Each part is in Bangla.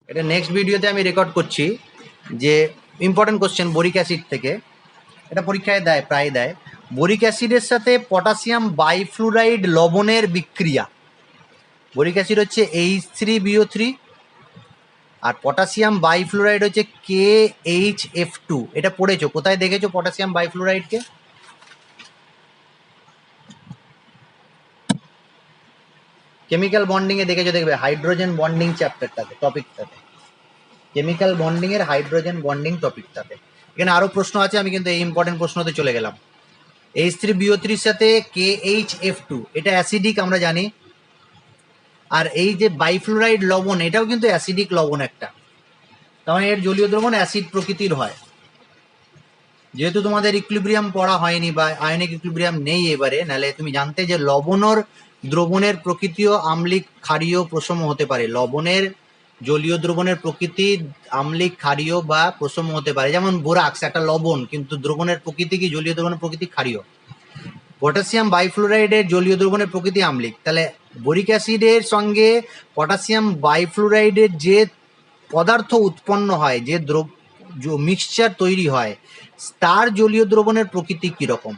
এটা নেক্সট ভিডিওতে আমি রেকর্ড করছি যে ইম্পর্টেন্ট কোশ্চেন বোরিক অ্যাসিড থেকে, এটা পরীক্ষায় দেয়, প্রায় দেয়। বোরিক অ্যাসিডের সাথে পটাশিয়াম বাইফ্লুরাইড লবণের বিক্রিয়া। বোরিক অ্যাসিড হচ্ছে H3BO3 আর পটাশিয়াম বাইফ্লুরাইড হচ্ছে KHF2। এটা পড়েছো, কোথায় দেখেছো পটাশিয়াম বাইফ্লুরাইডকে? কেমিক্যাল বন্ডিং এ দেখেছো, দেখবে হাইড্রোজেন বন্ডিং চ্যাপ্টারটাতে, টপিকটাতে, কেমিক্যাল বন্ডিং এর হাইড্রোজেন বন্ডিং টপিকটাতে। এখানে আরো প্রশ্ন আছে, আমি কিন্তু এই ইম্পর্টেন্ট প্রশ্নতে চলে গেলাম। H3BO3 সাথে KHF2, এটা অ্যাসিডিক আমরা জানি। আর এই যে বাইফ্লুরাইড লবণ, এটাও কিন্তু অ্যাসিডিক লবণ একটা, তার মানে এর জলীয় দ্রবণ অ্যাসিড প্রকৃতির হয়। যেহেতু তোমাদের ইকুইলিব্রিয়াম পড়া হয়নি বা আয়নিক ইকুইলিব্রিয়াম নেই এবারে, নাহলে তুমি জানতে যে লবণের দ্রবণের প্রকৃতিও আম্লিক, ক্ষারীয়, প্রশম হতে পারে। লবণের জলীয় দ্রবণের প্রকৃতি আম্লিক, ক্ষারীয় বা প্রশম হতে পারে। যেমন বোরাক্স একটা লবণ, কিন্তু দ্রবণের প্রকৃতি কি? জলীয় দ্রবণের প্রকৃতি ক্ষারীয়। পটাশিয়াম বাইফ্লুরাইডের জলীয় দ্রবণের প্রকৃতি আম্লিক। তাহলে বোরিক অ্যাসিডের সঙ্গে পটাশিয়াম বাইফ্লুরাইডের যে পদার্থ উৎপন্ন হয়, যে মিক্সচার তৈরি হয়, তার জলীয় দ্রবণের প্রকৃতি কিরকম?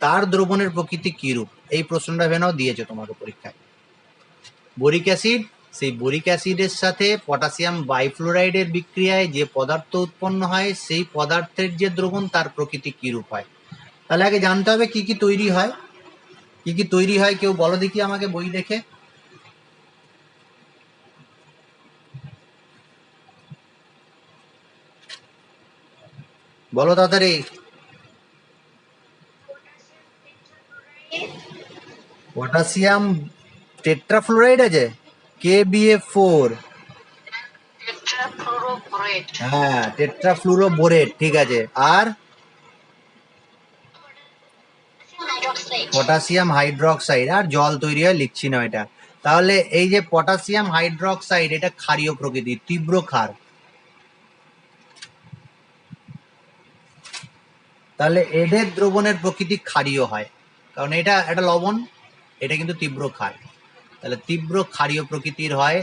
তার দ্রবণের প্রকৃতি কিরূপ? এই প্রশ্নটা ভেনাও দিয়েছে তোমাকে পরীক্ষায়। বোরিক অ্যাসিড, সেই বোরিক অ্যাসিডের সাথে পটাশিয়াম বাইফ্লুরাইডের বিক্রিয়ায় যে পদার্থ উৎপন্ন হয়, সেই পদার্থের যে দ্রবণ, তার প্রকৃতি কিরূপ হয়। তাহলে আগে জানতে হবে কি কি তৈরি হয়। কি কি তৈরি হয় কেউ বলো দেখি আমাকে বই দেখে। বলো তাড়াতাড়ি। পটাশিয়াম টেট্রাফ্লোরাইড আছে, KBF4। হ্যাঁ, টেট্রাফ্লুরোবোরেট, ঠিক আছে। আর পটাশিয়াম হাইড্রোক্সাইড, আর জল তৈরি হয়, লিখছি না এটা। তাহলে এই যে পটাশিয়াম হাইড্রোক্সাইড, এটা ক্ষারীয় প্রকৃতির, তীব্র ক্ষার। তাহলে এদের দ্রবণের প্রকৃতি ক্ষারীয় হয়, কারণ এটা একটা লবণ, এটা কিন্তু তীব্র ক্ষার। তাহলে তীব্র ক্ষারীয় প্রকৃতির হয়।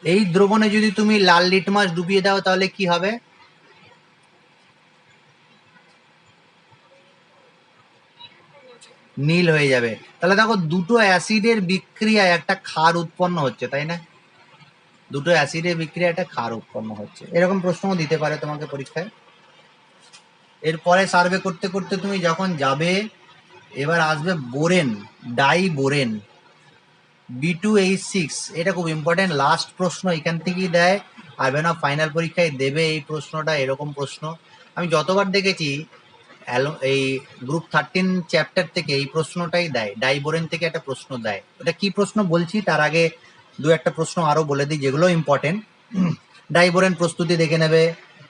এই দ্রবণে যদি তুমি লাল লিটমাস ডুবিয়ে দাও, তাহলে কি হবে? নীল হয়ে যাবে। তাহলে দেখো, দুটো অ্যাসিডের বিক্রিয়ায় একটা ক্ষার উৎপন্ন হচ্ছে, তাই না? দুটো অ্যাসিডের বিক্রিয়ায় একটা ক্ষার উৎপন্ন হচ্ছে। এরকম প্রশ্নও দিতে পারে তোমাকে পরীক্ষায়। এরপরে সার্ভে করতে করতে তুমি যখন যাবে, এবার আসবে বোরেন, ডাই বোরেন, B2H6। এটা খুব ইম্পর্টেন্ট, লাস্ট প্রশ্ন এখান থেকেই দেয়। আর না ফাইনাল পরীক্ষায় দেবে এই প্রশ্নটা, এরকম প্রশ্ন আমি যতবার দেখেছি। এই গ্রুপ 13 চ্যাপ্টার থেকে এই প্রশ্নটাই দেয়, ডাইবোরেন থেকে একটা প্রশ্ন দেয়। এটা কি প্রশ্ন বলছি তার আগে দু একটা প্রশ্ন আরো বলে দিই, যেগুলো ইম্পর্টেন্ট। ডাইবোরেন প্রস্তুতি দেখে নেবে,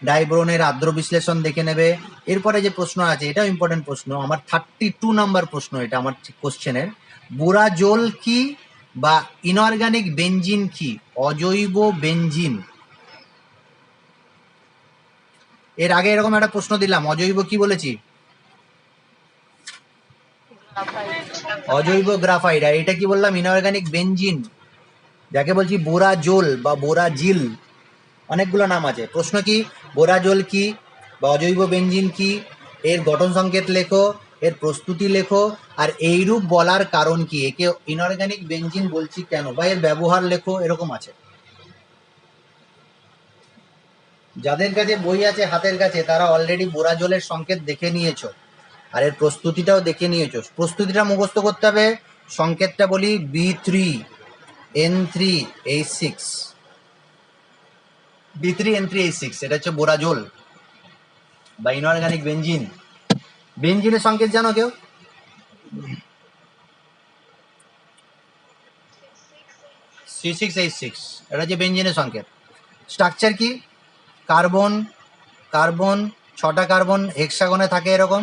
ডাইবোরনের আদ্র বিশ্লেষণ দেখে নেবে। এরপরে যে প্রশ্ন আছে, এটাও ইম্পর্টেন্ট প্রশ্ন, আমার 32 নাম্বার প্রশ্ন এটা আমার কোশ্চেনের। বোরাজোল কি বা ইনঅর্গানিক বেঞ্জিন কি? অজৈব বেঞ্জিন। এর আগে এরকম একটা প্রশ্ন দিলাম, অজৈব কি বলেছি? অজৈব গ্রাফাইট। আর এটা কি বললাম? ইনঅর্গানিক বেঞ্জিন, যাকে বলছি বোরাজোল বা বোরাজিল। অনেকগুলো নাম আছে। প্রশ্ন কি? বোরাজোল কি বা অজৈব বেঞ্জিন কি? এর গঠন সংকেত লেখো, এর প্রস্তুতি লেখো, আর এইরূপ বলার কারণ কি, একে ইনঅর্গানিক বেঞ্জিন বলছি কেন, বা এর ব্যবহার লেখো, এরকম আছে। যাদের কাছে বই আছে হাতের কাছে, তারা অলরেডি বোরাজোলের সংকেত দেখে নিয়েছো, আর এর প্রস্তুতিটাও দেখে নিয়েছো। প্রস্তুতিটা মুখস্থ করতে হবে। সংকেতটা বলি, B3N3H6, B3N3H6, এটা হচ্ছে বোরাজোল বা ইনঅর্গানিক বেঞ্জিন। বেঞ্জিনের সংকেত জানো কেউ? C6H6, এটা হচ্ছে বেঞ্জিনের সংকেত। স্ট্রাকচার কি? কার্বন, কার্বন, 6টা কার্বন হেক্সাগনে থাকে এরকম,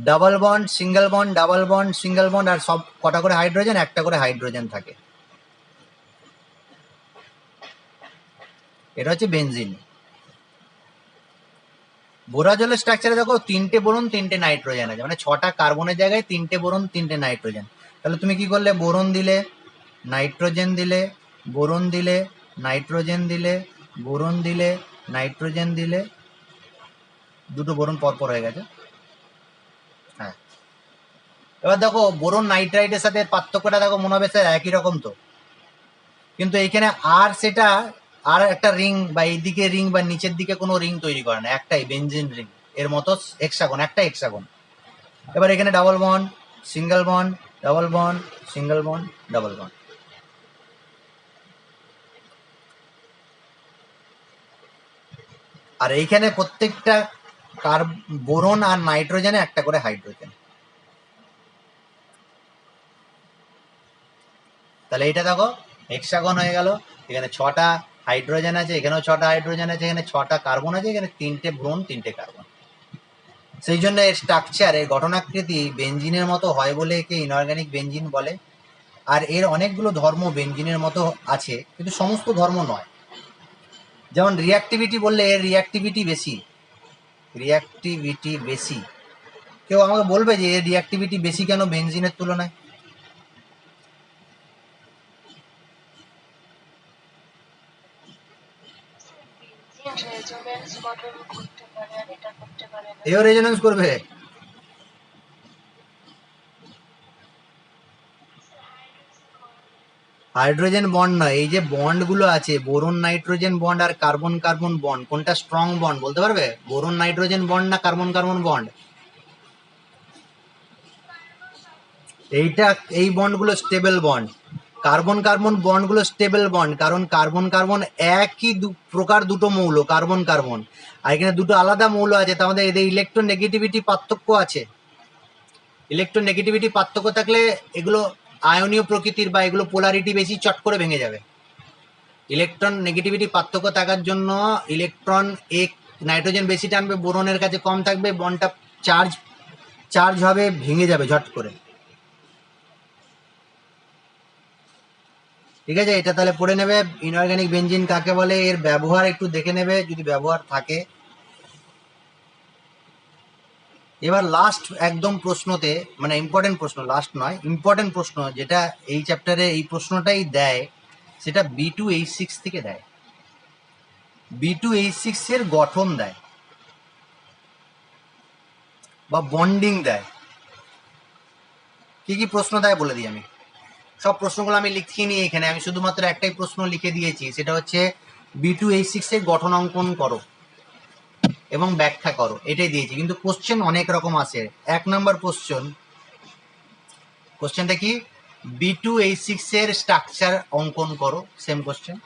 double bond, single bond, double bond, single bond, আর সব কটা করে হাইড্রোজেন, একটা করে হাইড্রোজেন থাকে। এটা হচ্ছে বেঞ্জিন। বোরাজলের স্ট্রাকচারে দেখো, 3টে বোরন 3টে নাইট্রোজেন আছে, মানে 6টা কার্বনের জায়গায় 3টে বোরন 3টে নাইট্রোজেন। তাহলে তুমি কি করলে, বোরন দিলে, নাইট্রোজেন দিলে, বোরন দিলে, নাইট্রোজেন দিলে, বোরন দিলে, নাইট্রোজেন দিলে, দুটো বোরন পরপর হয়ে গেছে। হ্যাঁ, এবার দেখো বোরন নাইট্রাইটের সাথে পার্থক্যটা দেখো, মনে হবে স্যার একই রকম তো, কিন্তু এইখানে আর সেটা আর একটা রিং বা এইদিকে রিং বা নিচের দিকে কোনো রিং তৈরি করে না, একটাই বেনজিন রিং এর মতো হেক্সাগন, একটা হেক্সাগন। এবার এখানে double bond, single bond, double bond, single bond, double bond. আর এইখানে প্রত্যেকটা বোরন আর নাইট্রোজেনে একটা করে হাইড্রোজেন। তাহলে এটা দেখো হেক্সাগন হয়ে গেল, এখানে 6টা হাইড্রোজেন আছে, এখানেও 6টা হাইড্রোজেন আছে, এখানে 6টা কার্বন আছে, এখানে 3টে ব্রোন 3টে কার্বন। সেই জন্য এর স্ট্রাকচার, এর গঠনাকৃতি বেঞ্জিনের মতো হয় বলে একে ইনঅর্গানিক বেঞ্জিন বলে। আর এর অনেকগুলো ধর্ম বেঞ্জিনের মতো আছে, কিন্তু সমস্ত ধর্ম নয়। যেমন রিঅ্যাক্টিভিটি বললে এর রিঅ্যাক্টিভিটি বেশি, রিঅ্যাক্টিভিটি বেশি। কেউ আমাকে বলবে যে এর রিঅ্যাক্টিভিটি বেশি কেন বেঞ্জিনের তুলনায়? এও রেজোনেন্স করবে। হাইড্রোজেন বন্ড নয়, এই যে বন্ড গুলো আছে, বোরন নাইট্রোজেন বন্ড আর কার্বন কার্বন বন্ড, কোনটা স্ট্রং বন্ড বলতে পারবে? বোরন নাইট্রোজেন বন্ড না কার্বন কার্বন বন্ড? এইটা, এই বন্ডগুলো স্টেবল বন্ড। কার্বন কার্বন বন্ডগুলো স্টেবল বন্ড, কারণ কার্বন কার্বন একই প্রকার দুটো মৌল, কার্বন কার্বন। আর এখানে দুটো আলাদা মৌল আছে, তার মধ্যে এদের ইলেকট্রোনেগেটিভিটি পার্থক্য আছে। ইলেকট্রোনেগেটিভিটি পার্থক্য থাকলে এগুলো আয়নীয় প্রকৃতির বা এগুলো পোলারিটি বেশি, চট করে ভেঙে যাবে। ইলেকট্রন নেগেটিভিটি পার্থক্য থাকার জন্য ইলেকট্রন এক নাইট্রোজেন বেশি টানবে, বোরনের কাছে কম থাকবে, বন্ডটা চার্জ হবে, ভেঙে যাবে ঝট করে। ঠিক আছে, এটা তাহলে পড়ে নেবে। ইনঅর্গানিক বেঞ্জিন কাকে বলে, এর ব্যবহার একটু দেখে নেবে যদি ব্যবহার থাকে। এবার লাস্ট একদম প্রশ্নতে, মানে ইম্পর্টেন্ট প্রশ্ন, লাস্ট নয়, ইম্পর্টেন্ট প্রশ্ন যেটা এই চ্যাপ্টারে এই প্রশ্নটাই দেয়, সেটা B2H6 থেকে দেয়। B2H6 এর গঠন দেয় বা বন্ডিং দেয়। কি কি প্রশ্ন দেয় বলে দিই আমি। সব প্রশ্নগুলো আমি লিখিনি এখানে, আমি শুধুমাত্র একটাই প্রশ্ন লিখে দিয়েছি, সেটা হচ্ছে B2H6 এর গঠন অঙ্কন করো এবং ব্যাখ্যা করো, এটাই দিয়েছি। কিন্তু কোশ্চেন অনেক রকম আসে। 1 নম্বর কোশ্চেনটা কি, B2H6 এর স্ট্রাকচার অঙ্কন করো, সেম কোশ্চেন।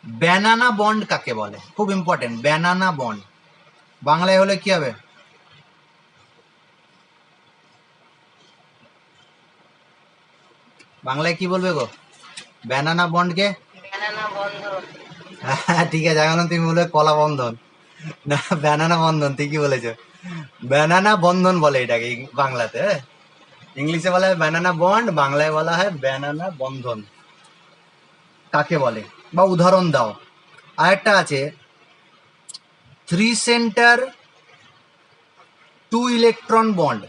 ব্যানানা বন্ড কাকে বলে, খুব ইম্পর্টেন্ট, ব্যানানা বন্ড বাংলায় হলে কি হবে? বাংলায় কি বলবে গো ব্যানানা বন্ডকে? হ্যাঁ ঠিক আছে, এখন তুমি বলবে কলা বন্ধন, না ব্যানানা বন্ধন, ঠিকই বলেছো। ব্যানানা বন্ধন বলে এটাকে বাংলাতে, ইংলিশে বলা হয় ব্যানানা বন্ড, বাংলায় বলা হয় ব্যানানা বন্ধন। কাকে বলে বা উদাহরণ দাও। আরেকটা আছে 3 centre 2 electron bond.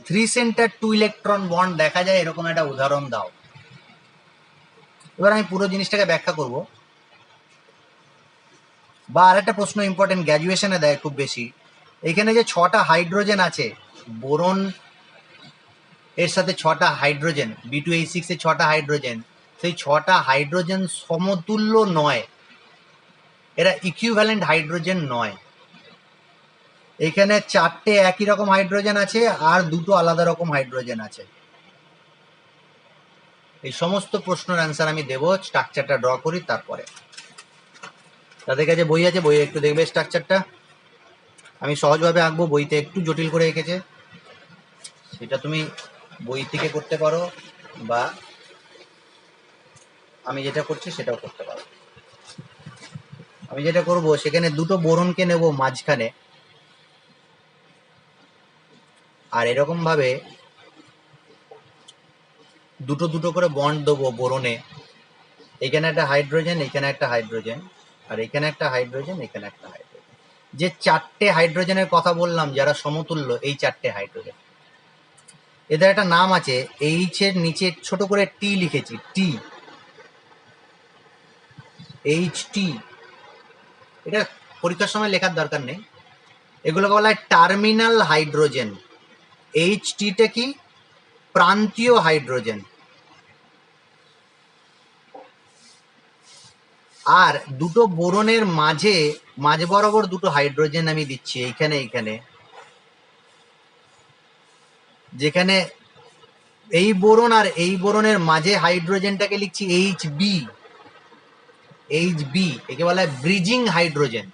3 centre 2 electron bond দেখা যায়, এরকম একটা উদাহরণ দাও। এবার আমি পুরো জিনিসটাকে ব্যাখ্যা করব। বা আরেকটা প্রশ্ন ইম্পর্টেন্ট, গ্র্যাজুয়েশনে দেয় খুব বেশি, এখানে যে 6টা হাইড্রোজেন আছে, বোরন এর সাথে 6টা হাইড্রোজেন, B2H6 এর 6টা হাইড্রোজেন, সেই 6টা হাইড্রোজেন সমতুল্য নয়, এরা ইকুইভ্যালেন্ট হাইড্রোজেন নয়। এখানে 4টে একই রকম হাইড্রোজেন আছে আর 2টো আলাদা রকম হাইড্রোজেন আছে। এই সমস্ত প্রশ্নের অ্যান্সার আমি দেবো, স্ট্রাকচারটা ড্র করি তারপরে। তাদের কাছে বই আছে, বই একটু দেখবে স্ট্রাকচারটা। আমি সহজভাবে আঁকবো, বইতে একটু জটিল করে এঁকেছে, সেটা তুমি বই থেকে করতে পারো বা আমি যেটা করছি সেটাও করতে পারো। আমি যেটা করব, সেখানে 2টো বোরনকে নেব মাঝখানে, আর এরকম ভাবে 2টো করে বন্ড দেবো বোরনে। এখানে একটা হাইড্রোজেন, এখানে একটা হাইড্রোজেন, আর এখানে একটা হাইড্রোজেন, এখানে একটা হাইড্রোজেন। যে 4টে হাইড্রোজেনের কথা বললাম যারা সমতুল্য, এই 4টে হাইড্রোজেন। এদের একটা নাম আছে, এইচ এর নিচে ছোট করে টি লিখেছি, টি, এইচ টি। এটা পরীক্ষার সময় লেখার দরকার নেই। এগুলোকে বলা হয় টার্মিনাল হাইড্রোজেন। এইচ টিটা কি? প্রান্তীয় হাইড্রোজেন। আর দুটো বোরনের মাঝে মাঝ বরাবর দুটো হাইড্রোজেন আমি দিচ্ছি এইখানে এইখানে, যেখানে এই বোরন আর এই বোরনের মাঝে হাইড্রোজেনটাকে লিখছি এইচ বি। এইচ বি একে বলা হয় ব্রিজিং হাইড্রোজেন।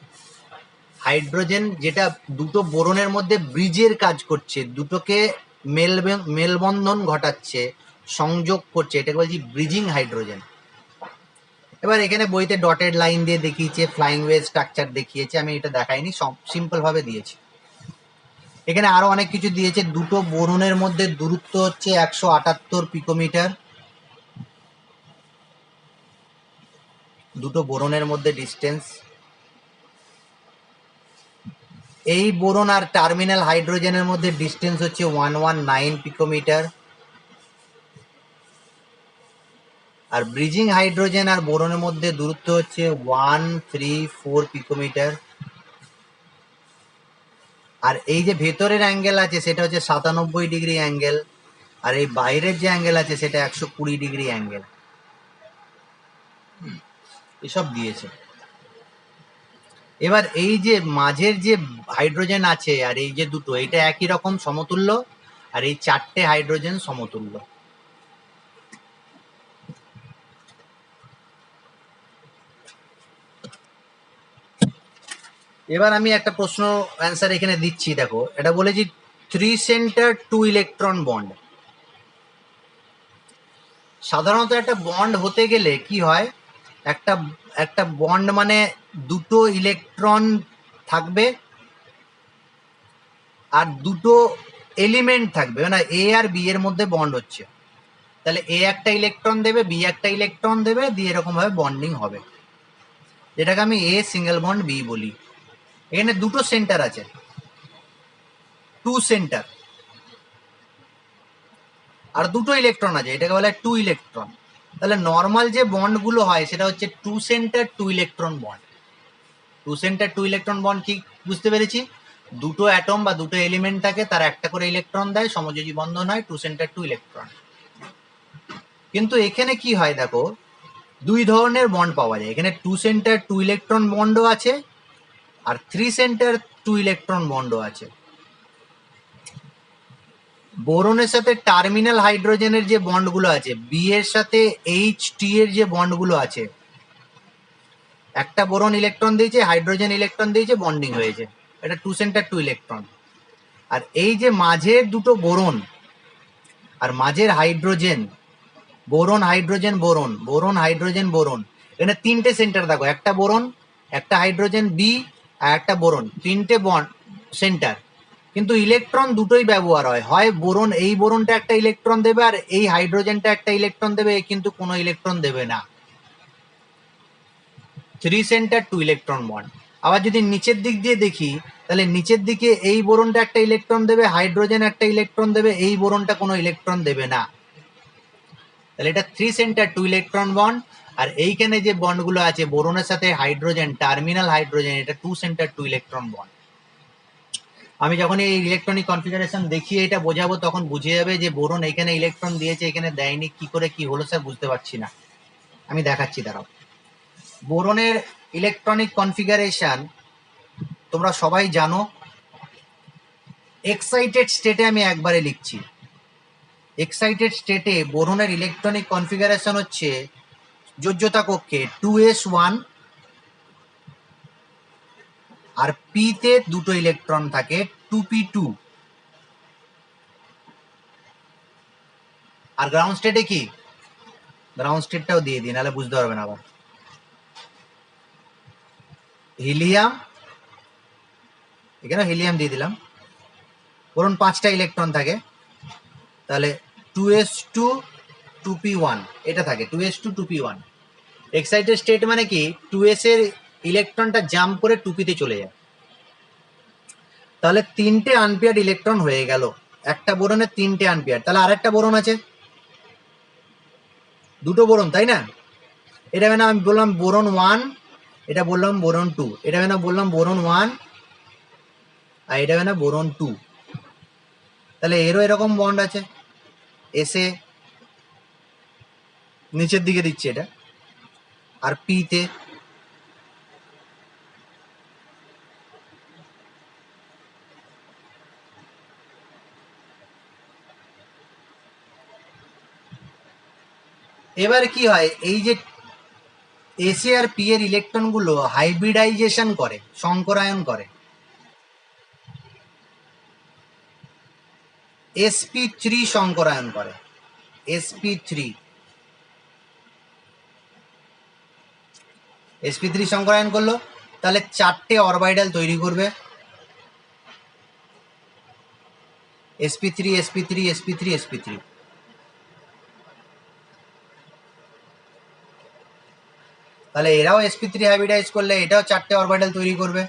হাইড্রোজেন যেটা দুটো বোরনের মধ্যে ব্রিজের কাজ করছে, দুটোকে মেলবন্ধন ঘটাচ্ছে, সংযোগ করছে, এটাকে বলছি ব্রিজিং হাইড্রোজেন। এবার এখানে বইতে ডটেড লাইন দিয়ে দেখিয়েছে, ফ্লাইং ওয়েভ স্ট্রাকচার দেখিয়েছে, আমি এটা দেখাইনি, সিম্পল ভাবে দিয়েছি। এখানে আরো অনেক কিছু দিয়েছে। দুটো বোরনের মধ্যে দূরত্ব হচ্ছে 178 পিকোমিটার। দুটো বোরনের মধ্যে ডিস্টেন্স। এই বোরন আর টার্মিনাল হাইড্রোজেনের মধ্যে ডিস্টেন্স হচ্ছে 119 পিকোমিটার। আর ব্রিজিং হাইড্রোজেন আর বোরনের মধ্যে দূরত্ব হচ্ছে 134 পিকোমিটার। আর এই যে ভেতরের অ্যাঙ্গেল আছে সেটা হচ্ছে 97 ডিগ্রি অ্যাঙ্গেল, আর এই বাইরের যে অ্যাঙ্গেল আছে সেটা 120 ডিগ্রি অ্যাঙ্গেল। এসব দিয়েছে। এবার এই যে মাঝের যে হাইড্রোজেন আছে আর এই যে দুটো, এটা একই রকম সমতুল্য, আর এই চারটে হাইড্রোজেন সমতুল্য। এবার আমি একটা প্রশ্ন অ্যান্সার এখানে দিচ্ছি, দেখো এটা বলেছি 3 সেন্টার 2 ইলেকট্রন বন্ড। সাধারণত একটা বন্ড হতে গেলে কি হয়, একটা একটা বন্ড মানে দুটো ইলেকট্রন থাকবে আর দুটো এলিমেন্ট থাকবে, মানে এ আর বি এর মধ্যে বন্ড হচ্ছে, তাহলে এ একটা ইলেকট্রন দেবে, বি একটা ইলেকট্রন দেবে, দিয়ে এরকম ভাবে বন্ডিং হবে, যেটাকে আমি এ সিঙ্গেল বন্ড বি বলি। এখানে দুটো সেন্টার আছে, 2 সেন্টার, আর দুটো ইলেকট্রন আছে, এটাকে বলা হয় 2 ইলেকট্রন। তাহলে নর্মাল যে বন্ড গুলো হয় সেটা হচ্ছে 2 centre 2 electron bond. 2 centre 2 electron bond কি বুঝতে পেরেছি? দুটো অ্যাটম বা দুটো এলিমেন্ট থাকে, তার একটা করে ইলেকট্রন দেয়, সমযোজী বন্ধন হয়, 2 সেন্টার 2 ইলেকট্রন। কিন্তু এখানে কি হয় দেখো, দুই ধরনের বন্ড পাওয়া যায়। এখানে 2 সেন্টার 2 ইলেকট্রন বন্ডও আছে, আর 3 সেন্টার 2 ইলেকট্রন বন্ডও আছে। বোরনের সাথে টার্মিনাল হাইড্রোজেনের যে বন্ডগুলো আছে, বি এর সাথে এইচ টি এর যে বন্ডগুলো আছে, একটা বোরন ইলেকট্রন দিয়েছে, হাইড্রোজেন ইলেকট্রন দিয়েছে, বন্ডিং হয়েছে, এটা 2 সেন্টার 2 ইলেকট্রন। আর এই যে মাঝের দুটো বোরন আর মাঝের hydrogen, boron hydrogen boron, boron hydrogen boron, এখানে 3টে সেন্টার দেখো, একটা বোরন, একটা হাইড্রোজেন বি, আর একটা বোরন, 3টে বন্ড সেন্টার। কিন্তু ইলেকট্রন দুটোই ব্যবহার হয়, হয় বোরন এই বোরনটা একটা ইলেকট্রন দেবে আর এই হাইড্রোজেনটা একটা ইলেকট্রন দেবে, কিন্তু কোনো ইলেকট্রন দেবে না। 3 সেন্টার 2 ইলেকট্রন বন্ড। আবার যদি নিচের দিক দিয়ে দেখি, তাহলে নিচের দিকে এই বোরনটা একটা ইলেকট্রন দেবে, হাইড্রোজেন একটা ইলেকট্রন দেবে, এই বোরনটা কোনো ইলেকট্রন দেবে না। তাহলে এটা 3 সেন্টার 2 ইলেকট্রন বন্ড। আর এইখানে যে বন্ডগুলো আছে বোরনের সাথে হাইড্রোজেন, টার্মিনাল হাইড্রোজেন, এটা 2 সেন্টার 2 ইলেকট্রন বন্ড। আমি যখন এই ইলেকট্রনিক কনফিগারেশন দেখিয়ে এটা বোঝাবো, তখন বুঝে যাবে যে বোরন এখানে ইলেকট্রন দিয়েছে, এখানে দেয়নি, কি করে কি হলো স্যার বুঝতে পারছি না, আমি দেখাচ্ছি দাঁড়াও। বোরনের ইলেকট্রনিক কনফিগারেশন তোমরা সবাই জানো। এক্সাইটেড স্টেটে আমি একবারে লিখছি। এক্সাইটেড স্টেটে বোরনের ইলেকট্রনিক কনফিগারেশন হচ্ছে যোজ্যতা কক্ষে 2s1, আর পি তে দুটো ইলেকট্রন থাকে 2p2, আর গ্রাউন্ড স্টেটে কি, গ্রাউন্ড স্টেটটাও দিয়ে দিই নাহলে বুঝতে পারবে না। আবার হিলিয়াম, এখানে হিলিয়াম দিয়ে দিলাম, বরং 5টা ইলেকট্রন থাকে, তাহলে 2s2 2p1 এটা থাকে, 2s2 2p1। এক্সাইটেড স্টেট মানে কি, 2s এর ইলেকট্রনটা জাম্প করে 2p তে চলে যায়, তাহলে 3টে আনপেয়ার্ড ইলেকট্রন হয়ে গেল। একটা বোরনের 3টে আনপেয়ার, তাহলে আরেকটা বোরন আছে, দুটো বোরন, তাই না? এটা মানে আমি বললাম বোরন 1, এটা বললাম বোরন 2, এটা মানে বললাম বোরন 1 আর এটা মানে বোরন 2। তাহলে এরও এরকম বন্ড আছে, এসে নিচের দিকে দিচ্ছে এটা, আর পিতে এবার কি হয়, এই যে এসে আর পি এর ইলেকট্রন গুলো হাইব্রিডাইজেশন করে, সংকরায়ন করে, sp3 সংকরায়ন করে, sp3 সংকরায়ন করলো, তাহলে 4টে অরবিটাল তৈরি করবে, sp3 sp3 sp3 sp3। তাহলে এরাও sp3 হাইব্রিডাইজ করলে এটাও 4টে অরবিটাল তৈরি করবে।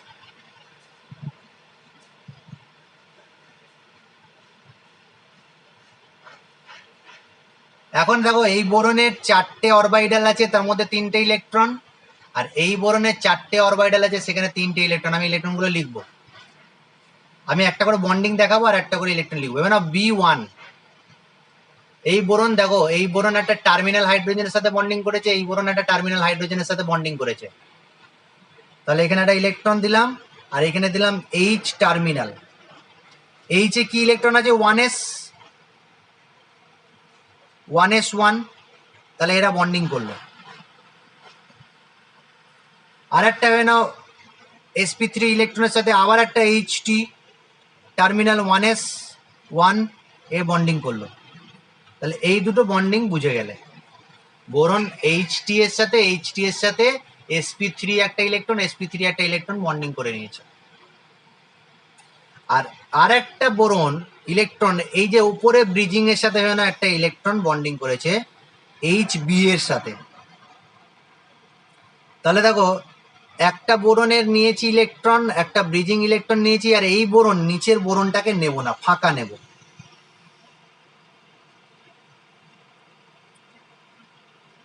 এখন দেখো এই বোরনের 4টে অরবিটাল আছে, তার মধ্যে 3টে ইলেকট্রন, আর এই বোরনের 4টে অরবিটাল আছে, সেখানে 3টে ইলেকট্রন। আমি ইলেকট্রনগুলো লিখবো, আমি একটা করে বন্ডিং দেখাবো আর একটা করে ইলেকট্রন লিখবো। এবার B1, এই বোরন দেখো, এই বোরন একটা টার্মিনাল হাইড্রোজেনের সাথে বন্ডিং করেছে, এই বোরন একটা টার্মিনাল হাইড্রোজেনের সাথে বন্ডিং করেছে। তাহলে এখানে একটা ইলেকট্রন দিলাম আর এখানে দিলাম H টার্মিনাল। H এ কি ইলেকট্রন আছে? 1s1, তাহলে এরা বন্ডিং করলো। আর একটা নাও sp3 ইলেকট্রনের সাথে আবার একটা HT টার্মিনাল 1s1 এ বন্ডিং করলো। তাহলে এই দুটো বন্ডিং বুঝে গেলে, বোরন HT এর সাথে sp3 একটা ইলেকট্রন, sp3 একটা ইলেকট্রন বন্ডিং করে নিয়েছে। আর একটা বোরন ইলেকট্রন এই যে উপরে ব্রিজিং এর সাথে একটা ইলেকট্রন বন্ডিং করেছে HB এর সাথে। তাহলে দেখো, একটা বোরনের নিয়েছি ইলেকট্রন, একটা ব্রিজিং ইলেকট্রন নিয়েছি, আর এই বোরন নিচের বোরনটাকে নেব না, ফাঁকা নেব।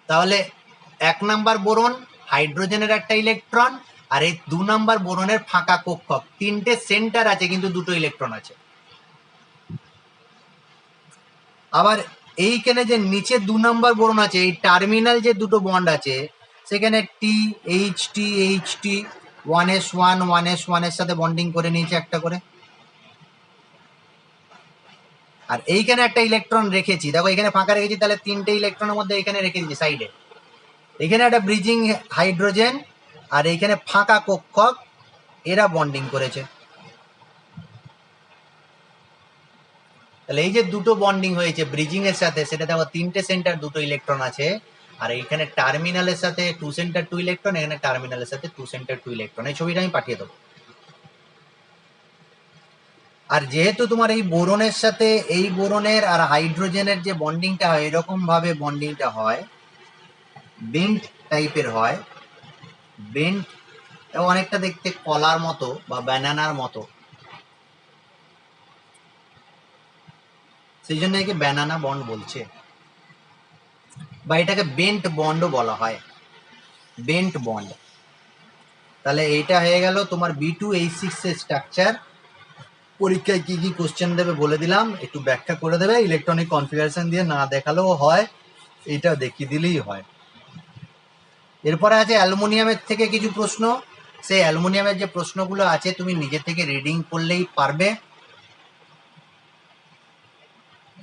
তাহলে 1 নাম্বার বোরন হাইড্রোজেনের একটা ইলেকট্রন, আর এই 2 নাম্বার বোরনের ফাঁকা কক্ষক, 3টে সেন্টার আছে কিন্তু 2টো ইলেকট্রন আছে। আবার এইখানে যে নিচে 2 নাম্বার বোরন আছে, এই টার্মিনাল যে দুটো বন্ড আছে, সেখানে HT 1s1 এর সাথে বন্ডিং করে নিয়েছে একটা করে। আর এইখানে একটা ইলেকট্রন রেখেছি, দেখো এখানে ফাঁকা রেখেছি, তাহলে 3টে ইলেকট্রনের মধ্যে এখানে রেখে দিচ্ছি সাইডে। এখানে একটা ব্রিজিং হাইড্রোজেন আর এইখানে ফাঁকা কক্ষক, এরা বন্ডিং করেছে। তাহলে এই যে দুটো বন্ডিং হয়েছে ব্রিজিং এর সাথে, সেটা দেখো 3টে সেন্টার 2টো ইলেকট্রন আছে, আর এইখানে টার্মিনালের সাথে 2 সেন্টার 2 ইলেকট্রন, এখানে টার্মিনালের সাথে 2 সেন্টার 2 ইলেকট্রন। এই ছবিটা আমি পাঠিয়ে দেবো। আর যেহেতু তোমার এই বোরনের সাথে এই বোরনের আর হাইড্রোজেনের যে বন্ডিংটা হয়, এরকম ভাবে বন্ডিংটা হয়, বেন্ট টাইপের হয়, বেন্ট অনেকটা দেখতে কলার মতো বা ব্যানানার মতো, সেই জন্য একে ব্যানানা বন্ড বলছে, বা এটাকে বেন্ট বন্ডও বলা হয়, বেন্ট বন্ড। তাহলে এইটা হয়ে গেল তোমার B2H6 এর স্ট্রাকচার। পরীক্ষায় কি কি কোশ্চেন দেবে বলে দিলাম, একটু ব্যাখ্যা করে দেবে, ইলেকট্রনিক কনফিগারেশন দিয়ে না দেখালেও হয়, এটা দেখিয়ে দিলেই হয়। এরপরে আছে অ্যালুমিনিয়ামের থেকে কিছু প্রশ্ন। সেই অ্যালুমিনিয়ামের যে প্রশ্নগুলো আছে তুমি নিজে থেকে রিডিং করলেই পারবে।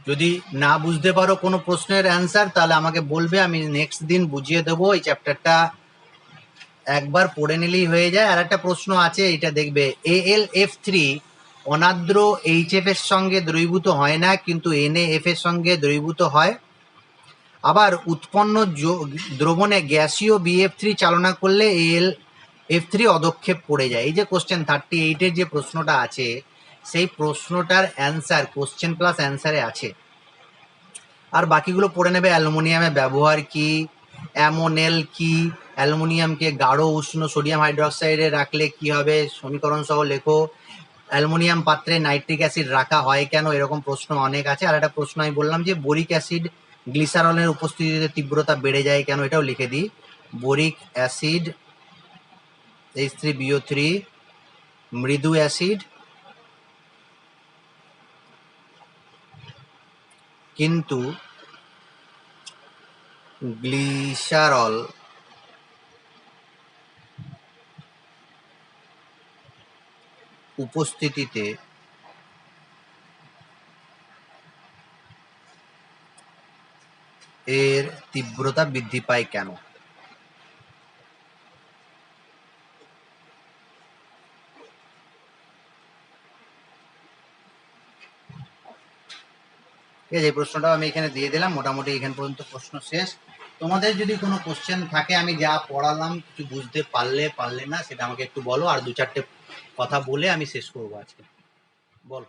যদি না বুঝতে পারো কোনো প্রশ্নের অ্যান্সার, তাহলে আমাকে বলবে, আমি নেক্সট দিন বুঝিয়ে দেবো। এই চ্যাপ্টারটা একবার পড়ে নিলেই হয়ে যায়। আর একটা প্রশ্ন আছে, এটা দেখবে, AlF3 অনাদ্র HF এর সঙ্গে দ্রবীভূত হয় না, কিন্তু NaF এর সঙ্গে দ্রবীভূত হয়। আবার উৎপন্ন দ্রবণে গ্যাসীয় BF3 চালনা করলে AlF3 অদক্ষেপ পড়ে যায়। এই যে কোশ্চেন 38-এর যে প্রশ্নটা আছে, সেই প্রশ্নটার অ্যান্সার কোশ্চেন প্লাস অ্যান্সারে আছে। আর বাকিগুলো পড়ে নেবে, অ্যালুমিনিয়ামের ব্যবহার কি, অ্যামোনেল কি, অ্যালুমিনিয়ামকে গাঢ় উষ্ণ সোডিয়াম হাইড্রোক্সাইডে রাখলে কি হবে, সমীকরণ সহ লেখো, অ্যালুমিনিয়াম পাত্রে নাইট্রিক অ্যাসিড রাখা হয় কেন, এরকম প্রশ্ন অনেক আছে। আর একটা প্রশ্ন আমি বললাম যে বোরিক অ্যাসিড গ্লিসারলের উপস্থিতিতে তীব্রতা বেড়ে যায় কেন, এটাও লিখে দিই। বোরিক অ্যাসিড H3BO3 মৃদু অ্যাসিড, কিন্তু গ্লিসারল উপস্থিতিতে এর তীব্রতা বৃদ্ধি পায় কেন। ঠিক আছে, এই প্রশ্নটাও আমি এখানে দিয়ে দিলাম। মোটামুটি এখান পর্যন্ত প্রশ্ন শেষ। তোমাদের যদি কোনো কোশ্চেন থাকে, আমি যা পড়ালাম কিছু বুঝতে পারলে না, সেটা আমাকে একটু বলো। আর দু চারটে কথা বলে আমি শেষ করবো আজকে। বল।